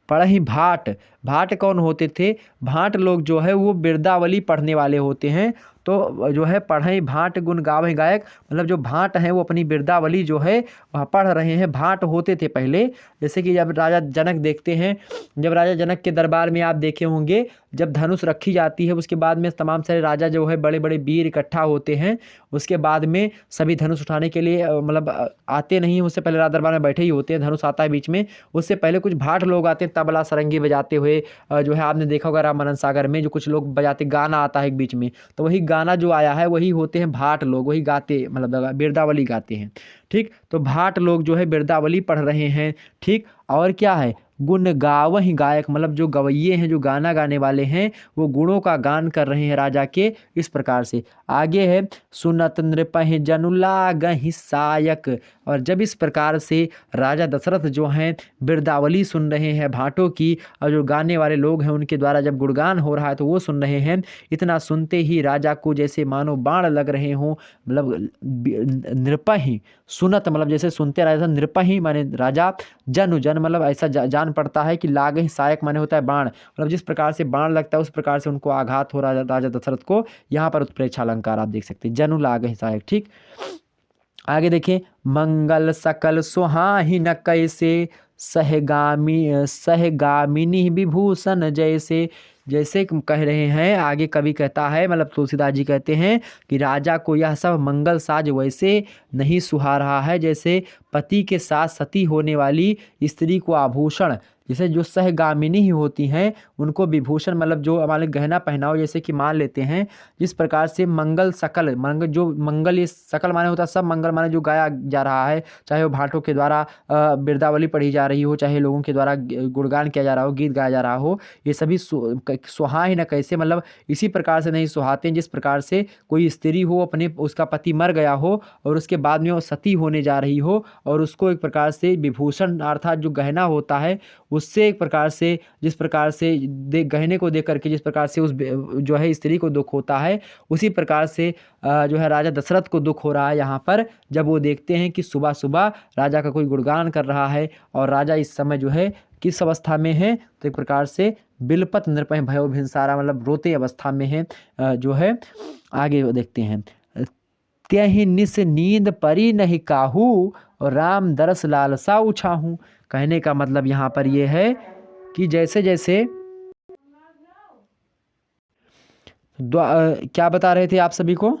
पढ़ई भाट, भाट कौन होते थे? भाट लोग जो है वो बिरदावली पढ़ने वाले होते हैं। तो जो है पढ़ई भाट गुण गावहि गायक, मतलब जो भाट हैं वो अपनी बिरदावली जो है वह पढ़ रहे हैं। भाट होते थे पहले, जैसे कि जब राजा जनक देखते हैं, जब राजा जनक के दरबार में आप देखे होंगे, जब धनुष रखी जाती है उसके बाद में तमाम सारे राजा जो है बड़े बड़े वीर इकट्ठा होते हैं। उसके बाद में सभी धनुष उठाने के लिए मतलब आते नहीं, उससे पहले राजा दरबार में बैठे ही होते हैं, धनुष आता है बीच में। उससे पहले कुछ भाट लोग आते हैं तबला सरंगी बजाते हुए, जो है आपने देखा होगा रामानंद सागर में जो कुछ लोग बजाते, गाना आता है एक बीच में, तो वही गाना जो आया है वही होते हैं भाट लोग, वही गाते, मतलब बिरदावली गाते हैं। ठीक, तो भाट लोग जो है बिरदावली पढ़ रहे हैं। ठीक, और क्या है? गुण गावहि गायक, मतलब जो गवैये हैं, जो गाना गाने वाले हैं, वो गुणों का गान कर रहे हैं राजा के। इस प्रकार से आगे है सुनत नृपहि जनु लागहि सायक, और जब इस प्रकार से राजा दशरथ जो हैं बिरदावली सुन रहे हैं भाटों की, और जो गाने वाले लोग हैं उनके द्वारा जब गुणगान हो रहा है तो वो सुन रहे हैं। इतना सुनते ही राजा को जैसे मानो बाण लग रहे हों, मतलब नृपहि, सुनत मतलब जैसे सुनते राजा, नृपहि माने राजा, जनु जन मतलब ऐसा जान पड़ता है कि लागहि सायक माने होता है बाण, मतलब जिस प्रकार से बाण लगता है उस प्रकार से उनको आघात हो राजा दशरथ को। यहाँ पर उत्प्रेक्षा अलंकार आप देख सकते हैं, जनु लागहि सायक। ठीक, आगे देखिए, मंगल सकल सुहाहिन कैसे, सहगामिनी विभूषण जैसे। जैसे कह रहे हैं, आगे कवि कहता है, मतलब तुलसीदास जी कहते हैं कि राजा को यह सब मंगल साज वैसे नहीं सुहा रहा है जैसे पति के साथ सती होने वाली स्त्री को आभूषण, जैसे जो सहगामिनी ही होती हैं उनको विभूषण, मतलब जो हमारे गहना पहनाओ, जैसे कि मान लेते हैं जिस प्रकार से मंगल सकल, मंगल जो मंगल, ये सकल माने होता है सब मंगल, माने जो गाया जा रहा है, चाहे वो भाटों के द्वारा बिरदावली पढ़ी जा रही हो, चाहे लोगों के द्वारा गुणगान किया जा रहा हो, गीत गाया जा रहा हो, ये सभी सुहा ही न कैसे, मतलब इसी प्रकार से नहीं सुहाते हैं जिस प्रकार से कोई स्त्री हो, अपने उसका पति मर गया हो और उसके बाद में वो सती होने जा रही हो और उसको एक प्रकार से विभूषण अर्थात जो गहना होता है उससे एक प्रकार से, जिस प्रकार से गहने को देख करके जिस प्रकार से उस जो है स्त्री को दुख होता है, उसी प्रकार से जो है राजा दशरथ को दुख हो रहा है यहाँ पर, जब वो देखते हैं कि सुबह सुबह राजा का कोई गुणगान कर रहा है और राजा इस समय जो है किस अवस्था में है, तो एक प्रकार से बिलपत नृपय भयो भिनसारा, मतलब रोते अवस्था में है जो है। आगे देखते हैं, त्यहि निस नींद परी नहीं काहू और राम दरस लालसा उछाहूँ। कहने का मतलब यहाँ पर ये है कि जैसे जैसे क्या बता रहे थे आप सभी को,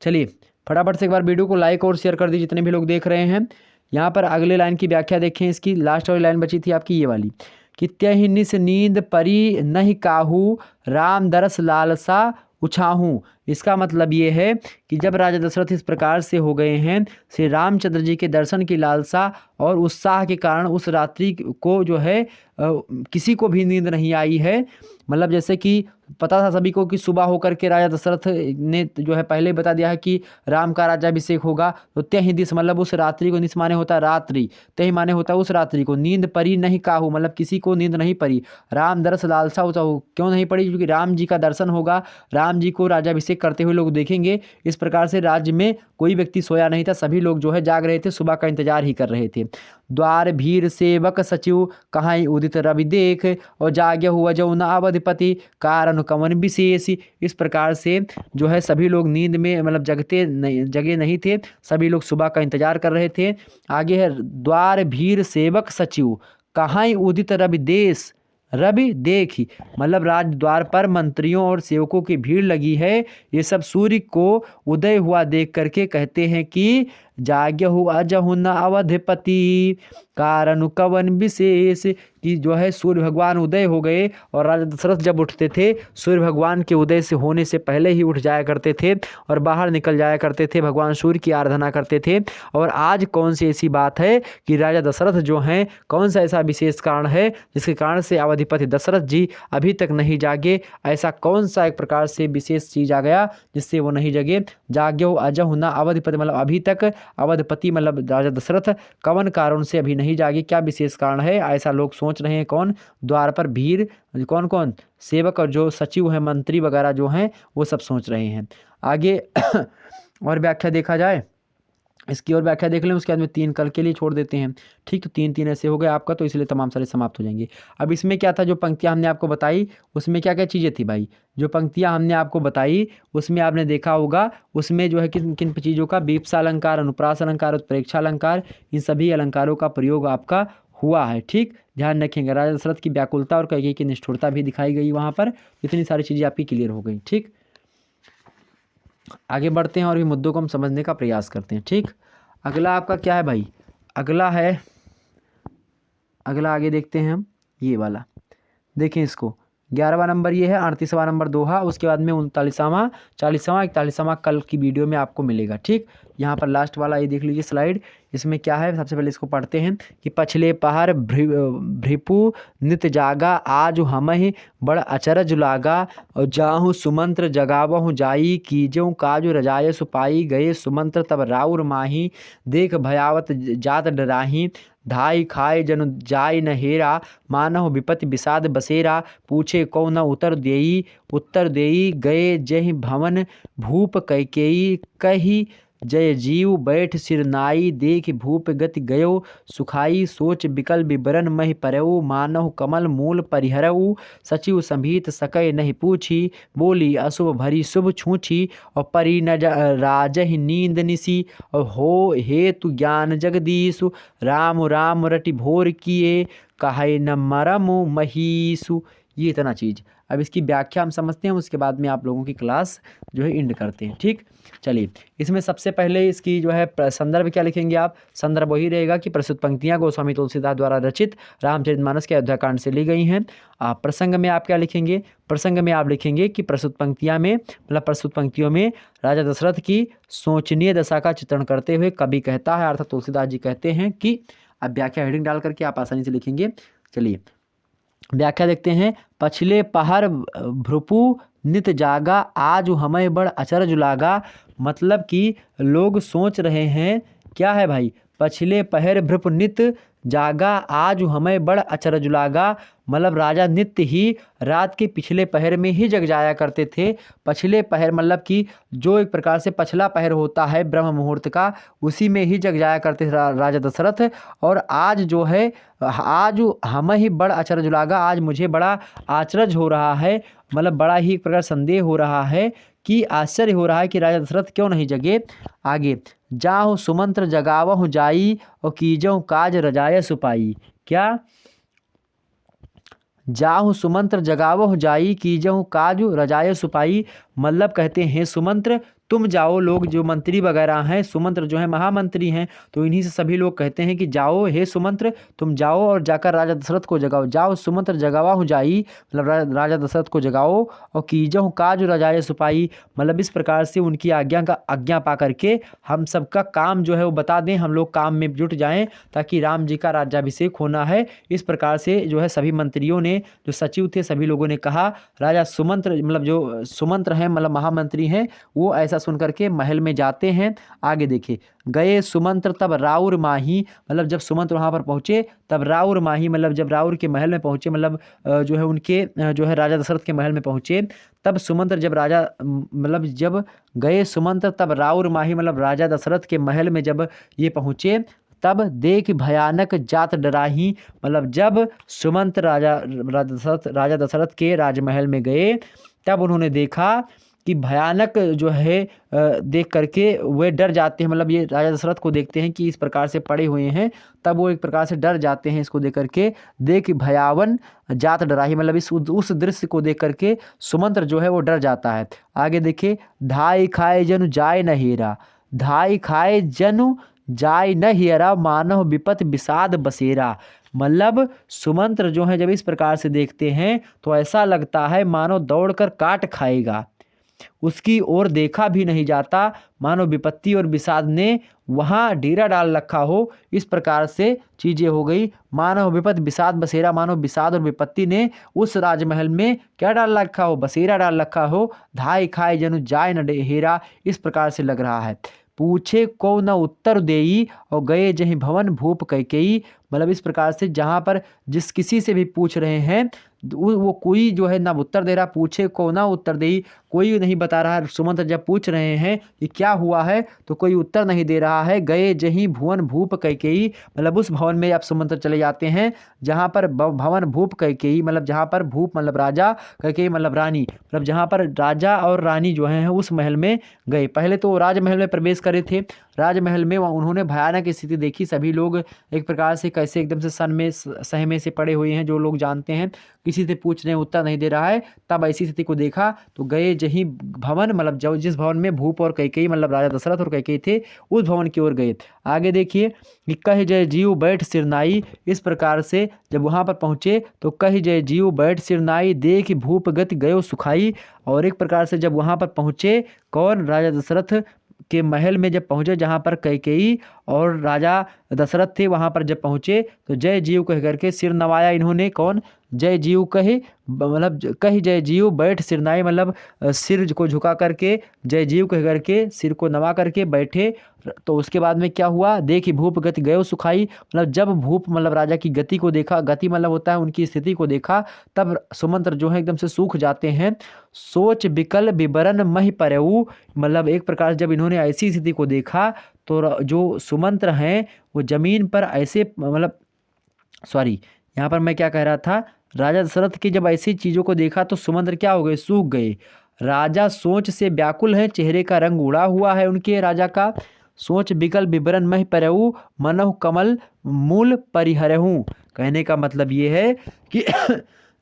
चलिए फटाफट से एक बार वीडियो को लाइक और शेयर कर दीजिए जितने भी लोग देख रहे हैं। यहाँ पर अगले लाइन की व्याख्या देखें, इसकी लास्ट वाली लाइन बची थी आपकी ये वाली, कि त्यहि निस नींद परी नहीं काहू राम दरस लालसा उछाहूँ। इसका मतलब ये है कि जब राजा दशरथ इस प्रकार से हो गए हैं, श्री रामचंद्र जी के दर्शन की लालसा और उत्साह के कारण उस रात्रि को जो है किसी को भी नींद नहीं आई है। मतलब जैसे कि पता था सभी को कि सुबह होकर के राजा दशरथ ने जो है पहले बता दिया है कि राम का राज्याभिषेक होगा, तो त्यहि दिस मतलब उस रात्रि को, निस माने होता है रात्रि, त्यहि माने होता है उस रात्रि को, नींद परी नहीं काहू मतलब किसी को नींद नहीं पड़ी, राम दरस लालसा उछाहू क्यों नहीं पड़ी, क्योंकि राम जी का दर्शन होगा, राम जी को राज्याभिषेक करते हुए लोग देखेंगे। इस प्रकार से राज्य में कोई व्यक्ति सोया नहीं था, सभी लोग जो है जाग रहे थे, सुबह का इंतजार ही कर रहे थे। द्वार भीर सेवक सचिव कहाँ उदित रवि देख और जाग्य हुआ जो न अवधिपति कारण कवन विशेष। इस प्रकार से जो है सभी लोग नींद में मतलब जगे नहीं थे, सभी लोग सुबह का इंतजार कर रहे थे। आगे है, द्वार भीर सेवक सचिव कहाँ उदित रवि देश रवि देखी, मतलब राज द्वार पर मंत्रियों और सेवकों की भीड़ लगी है, ये सब सूर्य को उदय हुआ देख करके कहते हैं कि जाग्यहु अजहु न अवधिपति कारण कवन विशेष, कि जो है सूर्य भगवान उदय हो गए और राजा दशरथ जब उठते थे सूर्य भगवान के उदय से होने से पहले ही उठ जाया करते थे और बाहर निकल जाया करते थे, भगवान सूर्य की आराधना करते थे। और आज कौन सी ऐसी बात है कि राजा दशरथ जो हैं, कौन सा ऐसा विशेष कारण है जिसके कारण से अवधिपति दशरथ जी अभी तक नहीं जागे, ऐसा कौन सा एक प्रकार से विशेष चीज आ गया जिससे वो नहीं जगे। जाग्यो अजहु न अवधिपति मतलब अभी तक, अवधपति मतलब राजा दशरथ कवन कारण से अभी नहीं जागे, क्या विशेष कारण है, ऐसा लोग सोच रहे हैं। कौन, द्वार पर भीड़, कौन कौन, सेवक और जो सचिव हैं, मंत्री वगैरह जो हैं, वो सब सोच रहे हैं। आगे और व्याख्या देखा जाए, इसकी और व्याख्या देख लें, उसके बाद में 3 कल के लिए छोड़ देते हैं। ठीक, तो 3 ऐसे हो गए आपका, तो इसलिए तमाम सारे समाप्त हो जाएंगे। अब इसमें क्या था, जो पंक्तियां हमने आपको बताई उसमें क्या क्या चीज़ें थी भाई, जो पंक्तियां हमने आपको बताई उसमें आपने देखा होगा, उसमें जो है किन किन चीज़ों का, वीप्सा अलंकार, अनुप्रास अलंकार, उत्प्रेक्षा अलंकार, इन सभी अलंकारों का प्रयोग आपका हुआ है। ठीक, ध्यान रखेंगे। राजा दशरथ की व्याकुलता और कैकेयी की निष्ठुरता भी दिखाई गई वहाँ पर, इतनी सारी चीज़ें आपकी क्लियर हो गई। ठीक, आगे बढ़ते हैं और भी मुद्दों को हम समझने का प्रयास करते हैं। ठीक, अगला आपका क्या है भाई, अगला है, अगला आगे देखते हैं हम, ये वाला देखें इसको, 11वां नंबर ये है, 38वां नंबर दोहा, उसके बाद में 39वां, 40वां, 41वां कल की वीडियो में आपको मिलेगा। ठीक, यहाँ पर लास्ट वाला ये देख लीजिए स्लाइड, इसमें क्या है, सबसे पहले इसको पढ़ते हैं कि पछले पहर भृपु नित जागा आज हमहि बड़ अचरज लागा और जाहु सुमंत्र जगावहु जाई कीजहु काजु रजाय सुपाई गए सुमंत्र तब राउर माही देख भयावत जात डराही धाई खाए जनु जाय न हेरा मानहु विपति विषाद बसेरा पूछे कौ न उत्तर देई गए जहि भवन भूप कैकेयी कही जय जीव बैठ सिरनाई, देख भूप गति गयो सुखाई, सोच बिकल विवरण महि परऊ, मानहु कमल मूल परिहरऊ, सचिव संभीत सकै नहीं पूछी, बोली अशुभ भरी शुभ छूछी, और परी न राजहि नींद निसी, और हो हेतु ज्ञान जगदीशु, राम राम रटि भोर किए, कहे न मरम महीसु। ये इतना चीज़। अब इसकी व्याख्या हम समझते हैं, उसके बाद में आप लोगों की क्लास जो है एंड करते हैं। ठीक, चलिए इसमें सबसे पहले इसकी जो है संदर्भ क्या लिखेंगे आप? संदर्भ वही रहेगा कि प्रस्तुत पंक्तियाँ गोस्वामी तुलसीदास द्वारा रचित रामचरितमानस के अयोध्याकांड से ली गई हैं। प्रसंग में आप क्या लिखेंगे? प्रसंग में आप लिखेंगे कि प्रस्तुत पंक्तियाँ में मतलब प्रस्तुत पंक्तियों में राजा दशरथ की शोचनीय दशा का चित्रण करते हुए कवि कहता है, अर्थात तुलसीदास जी कहते हैं कि, अब व्याख्या हेडिंग डाल करके आप आसानी से लिखेंगे। चलिए व्याख्या देखते हैं। पछले पहर भ्रुपु नित जागा, आज हमें बड़ अचरज लागा। मतलब कि लोग सोच रहे हैं, क्या है भाई? पछले पहर भ्रुप नित जागा, आज हमें बड़ अचरज लागा। मतलब राजा नित्य ही रात के पिछले पहर में ही जग जाया करते थे। पछले पहर मतलब कि जो एक प्रकार से पछला पहर होता है ब्रह्म मुहूर्त का, उसी में ही जग जाया करते थे राजा दशरथ। और आज जो है, आज हमें ही बड़ अचरज लागा, आज मुझे बड़ा आचरज हो रहा है, मतलब बड़ा ही एक प्रकार संदेह हो रहा है कि आश्चर्य हो रहा है कि राजा दशरथ क्यों नहीं जगे। आगे, जाहु सुमंत्र जगावहु जाई, और कीजहु काज रजाय सुपाई। क्या? जाहु सुमंत्र जगावहु जाई, कीजहु काज रजाय सुपाई। मतलब कहते हैं सुमंत्र तुम जाओ, लोग जो मंत्री वगैरह हैं, सुमंत्र जो है महामंत्री हैं, तो इन्हीं से सभी लोग कहते हैं कि जाओ हे सुमंत्र, तुम जाओ और जाकर राजा दशरथ को जगाओ। जाओ सुमंत्र जगावहु जाई, मतलब राजा दशरथ को जगाओ, और कीजहु काज रजाय सुपाई। मतलब इस प्रकार से उनकी आज्ञा पा करके हम सबका काम जो है वो बता दें, हम लोग काम में जुट जाएं, ताकि राम जी का राज्याभिषेक होना है। इस प्रकार से जो है सभी मंत्रियों ने, जो सचिव थे, सभी लोगों ने कहा। राजा सुमंत्र मतलब जो सुमंत्र हैं, मतलब महामंत्री हैं, वो ऐसा सुन करके महल में जाते हैं। आगे देखिए, गए सुमंत्र तब राउर माही, मतलब जब सुमंत्र वहाँ पर पहुँचे तब राउर माही, मतलब जब राउर के महल में पहुँचे, मतलब जो है उनके जो है राजा दशरथ के महल में पहुँचे, तब सुमंत्र जब राजा मतलब जब गए सुमंत्र तब राउर माही, मतलब राजा दशरथ के महल में जब ये पहुँचे, तब देख भयानक जात डराही। मतलब जब सुमंत्र राजा दशरथ के राजमहल में गए, तब उन्होंने देखा कि भयानक जो है देख करके वे डर जाते हैं। मतलब ये राजा दशरथ को देखते हैं कि इस प्रकार से पड़े हुए हैं, तब वो एक प्रकार से डर जाते हैं इसको देख करके। देख भयावन जात डराही, मतलब उस दृश्य को देख करके सुमंत्र जो है वो डर जाता है। आगे देखिए, धाई खाए जनु जाय न हेरा, धाई खाए जनु जाय न हेरा, मानव विपत विषाद बसेरा। मतलब सुमंत्र जो है जब इस प्रकार से देखते हैं तो ऐसा लगता है मानो दौड़कर काट खाएगा, उसकी ओर देखा भी नहीं जाता, मानो विपत्ति और विषाद ने वहाँ डेरा डाल रखा हो। इस प्रकार से चीज़ें हो गई। मानो विपत्ति विषाद बसेरा, मानो विषाद और विपत्ति ने उस राजमहल में क्या डाल रखा हो? बसेरा डाल रखा हो। धाई खाए जनु जाय न हेरा, इस प्रकार से लग रहा है। पूछे को न उत्तर देई, और गए जहीं भवन भूप कैकेयी। मतलब इस प्रकार से जहाँ पर जिस किसी से भी पूछ रहे हैं वो कोई जो है ना उत्तर दे रहा। पूछे को ना उत्तर देई, कोई नहीं बता रहा है। सुमंत्र जब पूछ रहे हैं कि क्या हुआ है, तो कोई उत्तर नहीं दे रहा है। गए जहीं भुवन भूप कैकेयी, मतलब उस भवन में आप सुमंत्र चले जाते हैं जहाँ पर भवन भूप कैकेयी, मतलब जहाँ पर भूप मतलब राजा, कैकेयी मतलब रानी, मतलब जहाँ पर राजा और रानी जो हैं उस महल में गए। पहले तो राजमहल में प्रवेश करे थे। राजमहल में उन्होंने भयानक स्थिति देखी। सभी लोग एक प्रकार से कैसे एकदम से सहमे से पड़े हुए हैं। जो लोग जानते हैं, किसी से पूछ रहे हैं उत्तर नहीं दे रहा है, तब ऐसी स्थिति को देखा तो गए जहीं भवन, मतलब जो जिस भवन में भूप और कैकेयी मतलब राजा दशरथ और कैकेयी थे, उस भवन की ओर गए। आगे देखिए, कह जय जीव बैठ सिरनाई। इस प्रकार से जब वहाँ पर पहुँचे तो कह जय जीव बैठ सिरनाई, देख भूप गति गयो सुखाई। और एक प्रकार से जब वहाँ पर पहुँचे, कौन? राजा दशरथ के महल में जब पहुँचे, जहाँ पर कैकेयी और राजा दशरथ थे वहाँ पर जब पहुँचे तो जय जीव कह करके सिर नवाया इन्होंने। कौन? जय जीव कहे, मतलब कही जय जीव बैठ सिरनाए, मतलब सिर को झुका करके जय जीव कह करके सिर को नवा करके बैठे। तो उसके बाद में क्या हुआ? देखी भूप गति गयो सुखाई, मतलब जब भूप मतलब राजा की गति को देखा, गति मतलब होता है उनकी स्थिति को देखा, तब सुमंत्र जो है एकदम से सूख जाते हैं। सोच विकल विवरण महि परऊ, मतलब एक प्रकार से जब इन्होंने ऐसी स्थिति को देखा तो जो सुमंत्र हैं वो जमीन पर ऐसे, मतलब सॉरी यहाँ पर मैं क्या कह रहा था, राजा दशरथ की जब ऐसी चीज़ों को देखा तो सुमंत्र क्या हो गए? सूख गए। राजा सोच से व्याकुल हैं, चेहरे का रंग उड़ा हुआ है उनके राजा का। सोच विकल विवरण मह परऊ, मनहु कमल मूल परिहरहूँ। कहने का मतलब ये है कि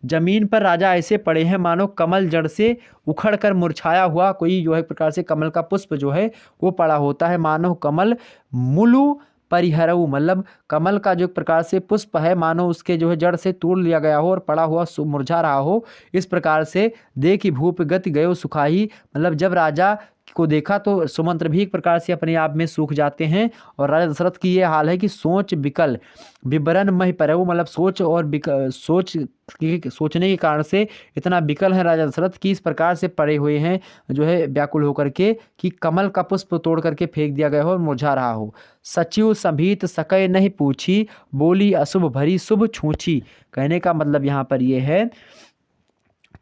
जमीन पर राजा ऐसे पड़े हैं मानो कमल जड़ से उखड़ कर मुरझाया हुआ कोई जो है एक प्रकार से कमल का पुष्प जो है वो पड़ा होता है। मानो कमल मुलु परिहरऊ, मतलब कमल का जो एक प्रकार से पुष्प है मानो उसके जो है जड़ से तोड़ लिया गया हो और पड़ा हुआ मुरझा रहा हो। इस प्रकार से देखी भूप गति गयो सुखाई, मतलब जब राजा को देखा तो सुमंत्र भी एक प्रकार से अपने आप में सूख जाते हैं। और राजा दशरथ की ये हाल है कि सोच विकल विवरण मह परऊ, मतलब सोच और सोचने के कारण से इतना विकल है राजा दशरथ की इस प्रकार से पड़े हुए हैं जो है व्याकुल होकर के कि कमल का पुष्प तोड़ करके फेंक दिया गया हो और मुरझा रहा हो। सचिव संभीत सकै नहीं पूछी, बोली अशुभ भरी शुभ छूछी। कहने का मतलब यहाँ पर यह है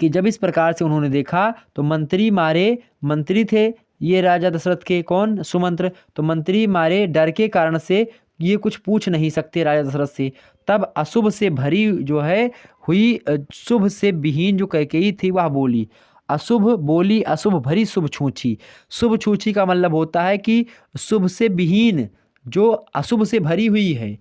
कि जब इस प्रकार से उन्होंने देखा तो मंत्री मारे, मंत्री थे ये राजा दशरथ के, कौन? सुमंत्र। तो मंत्री मारे डर के कारण से ये कुछ पूछ नहीं सकते राजा दशरथ से। तब अशुभ से भरी जो है हुई शुभ से विहीन जो कैकेयी थी वह बोली। अशुभ बोली अशुभ भरी शुभ छूछी। शुभ छूछी का मतलब होता है कि शुभ से विहीन जो अशुभ से भरी हुई है,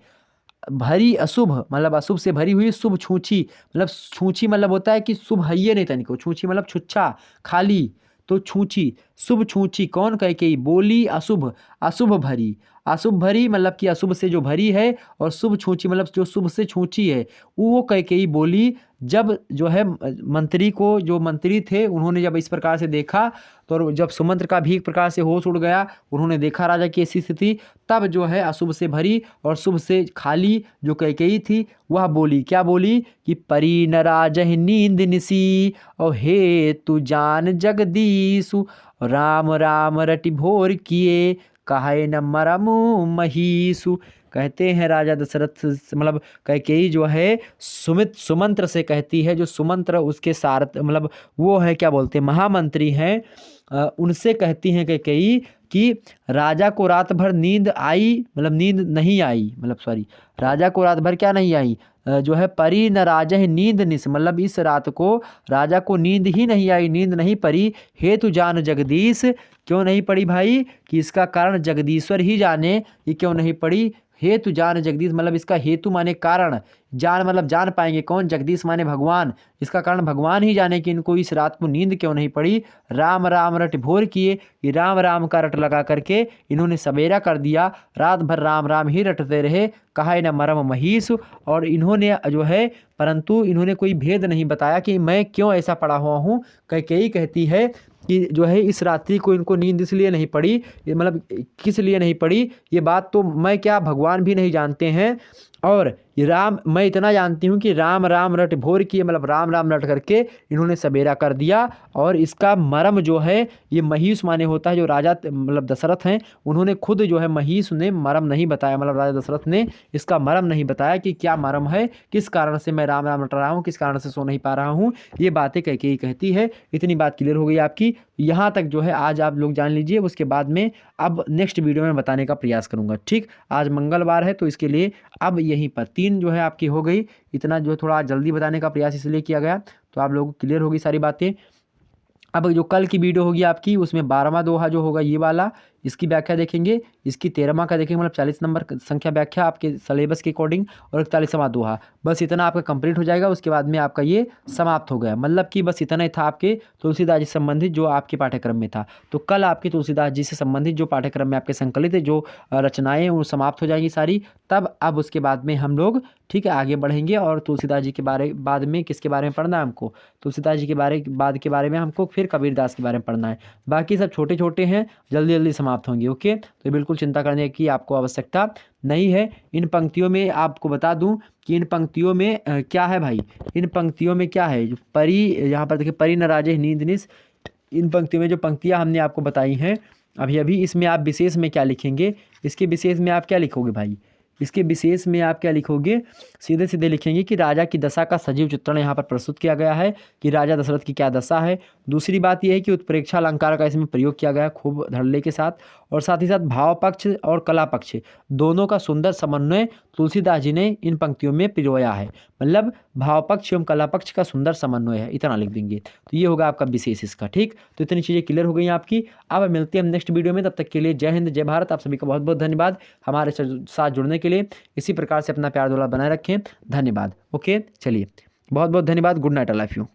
भरी अशुभ मतलब अशुभ से भरी हुई शुभ छूछी, मतलब छूछी मतलब होता है कि शुभ है ये नहीं तनिको, छूछी मतलब छुच्छा खाली, तो छूछी शुभ छूछी। कौन? कैकेयी। बोली अशुभ अशुभ भरी, अशुभ भरी मतलब कि अशुभ से जो भरी है, और शुभ छूछी मतलब जो शुभ से छूछी है वो कैकेयी बोली। जब जो है मंत्री को, जो मंत्री थे उन्होंने जब इस प्रकार से देखा तो जब सुमंत्र का भी एक प्रकार से होश उड़ गया, उन्होंने देखा राजा की ऐसी स्थिति, तब जो है अशुभ से भरी और शुभ से खाली जो कैकेयी थी वह बोली। क्या बोली? कि परी न राजहि नींद निसी, और हे तू जान जगदीशु, राम राम रटि भोर किए, कहे न मरमु महीसु। कहते हैं राजा दशरथ मतलब कैकेयी जो है सुमंत्र से कहती है, जो सुमंत्र उसके सारथ मतलब वो है क्या बोलते हैं महामंत्री हैं, उनसे कहती हैं कैकेयी कि राजा को रात भर नींद आई, मतलब नींद नहीं आई, मतलब सॉरी राजा को रात भर क्या नहीं आई, जो है परी न राजह नींद निस, मतलब इस रात को राजा को नींद ही नहीं आई, नींद नहीं पड़ी। हेतु जान जगदीश, क्यों नहीं पड़ी भाई? कि इसका कारण जगदीश्वर ही जाने ये क्यों नहीं पड़ी। हेतु जान जगदीश मतलब इसका हेतु माने कारण, जान मतलब जान पाएंगे कौन? जगदीश माने भगवान, इसका कारण भगवान ही जाने कि इनको इस रात को नींद क्यों नहीं पड़ी। राम राम रट भोर किए, ये राम राम का रट लगा करके इन्होंने सवेरा कर दिया, रात भर राम राम ही रटते रहे। कहा न मरम महीस, और इन्होंने जो है परंतु इन्होंने कोई भेद नहीं बताया कि मैं क्यों ऐसा पड़ा हुआ हूँ। कैकेयी कहती है कि जो है इस रात्रि को इनको नींद इसलिए नहीं पड़ी, मतलब किस लिए नहीं पड़ी ये बात तो मैं क्या भगवान भी नहीं जानते हैं। और ये राम मैं इतना जानती हूँ कि राम राम रट भोर किए, मतलब राम राम रट करके इन्होंने सवेरा कर दिया। और इसका मरम जो है ये महीस माने होता है, जो राजा मतलब दशरथ हैं उन्होंने खुद जो है महीस ने मरम नहीं बताया, मतलब राजा दशरथ ने इसका मरम नहीं बताया कि क्या मरम है, किस कारण से मैं राम राम रट रहा हूँ, किस कारण से सो नहीं पा रहा हूँ। ये बातें कैकेयी कहती है। इतनी बात क्लियर हो गई आपकी, यहाँ तक जो है आज आप लोग जान लीजिए। उसके बाद में अब नेक्स्ट वीडियो में बताने का प्रयास करूँगा। ठीक, आज मंगलवार है तो इसके लिए अब यहीं पर 3 जो है आपकी हो गई। इतना जो थोड़ा जल्दी बताने का प्रयास इसलिए किया गया, तो आप लोगों को क्लियर होगी सारी बातें। अब जो कल की वीडियो होगी आपकी उसमें 12वां दोहा जो होगा ये वाला, इसकी व्याख्या देखेंगे, इसकी 13वां का देखेंगे, मतलब 40 नंबर संख्या व्याख्या आपके सिलेबस के अकॉर्डिंग, और 41वां दोहा। बस इतना आपका कंप्लीट हो जाएगा। उसके बाद में आपका ये समाप्त हो गया, मतलब कि बस इतना ही था आपके तुलसीदास जी से संबंधित जो आपके पाठ्यक्रम में था। तो कल आपके तुलसीदास जी से संबंधित जो पाठ्यक्रम में आपके संकलित जो रचनाएँ हैं वो समाप्त हो जाएंगी सारी। तब अब उसके बाद में हम लोग ठीक है आगे बढ़ेंगे, और तुलसीदास जी के बाद में किसके बारे में पढ़ना है हमको? तुलसीदास जी के बारे में हमको फिर कबीरदास के बारे में पढ़ना है। बाकी सब छोटे छोटे हैं, जल्दी जल्दी समाप्त समाप्त होंगे। ओके, तो बिल्कुल चिंता करने की आपको आवश्यकता नहीं है। इन पंक्तियों में आपको बता दूं कि इन पंक्तियों में क्या है भाई, इन पंक्तियों में क्या है, जो परी, यहाँ पर देखिए परी न राजे नींद निस, इन पंक्तियों में जो पंक्तियाँ हमने आपको बताई हैं अभी अभी, इसमें आप विशेष में क्या लिखेंगे, इसके विशेष में आप क्या लिखोगे भाई, इसके विशेष में आप क्या लिखोगे, सीधे सीधे लिखेंगे कि राजा की दशा का सजीव चित्रण यहाँ पर प्रस्तुत किया गया है कि राजा दशरथ की क्या दशा है। दूसरी बात यह है कि उत्प्रेक्षा अलंकार का इसमें प्रयोग किया गया है खूब धड़ल्ले के साथ, और साथ ही साथ भाव पक्ष और कला पक्ष दोनों का सुंदर समन्वय तुलसीदास जी ने इन पंक्तियों में पिरोया है। मतलब भाव पक्ष एवं कला पक्ष का सुंदर समन्वय है, इतना लिख देंगे। तो ये होगा आपका विशेष इसका। ठीक, तो इतनी चीज़ें क्लियर हो गई हैं आपकी। अब मिलते हैं हम नेक्स्ट वीडियो में, तब तक के लिए जय हिंद जय भारत। आप सभी का बहुत बहुत धन्यवाद हमारे साथ जुड़ने के लिए। इसी प्रकार से अपना प्यार दुलार बनाए रखें। धन्यवाद। ओके, चलिए बहुत बहुत धन्यवाद। Good night, I love you.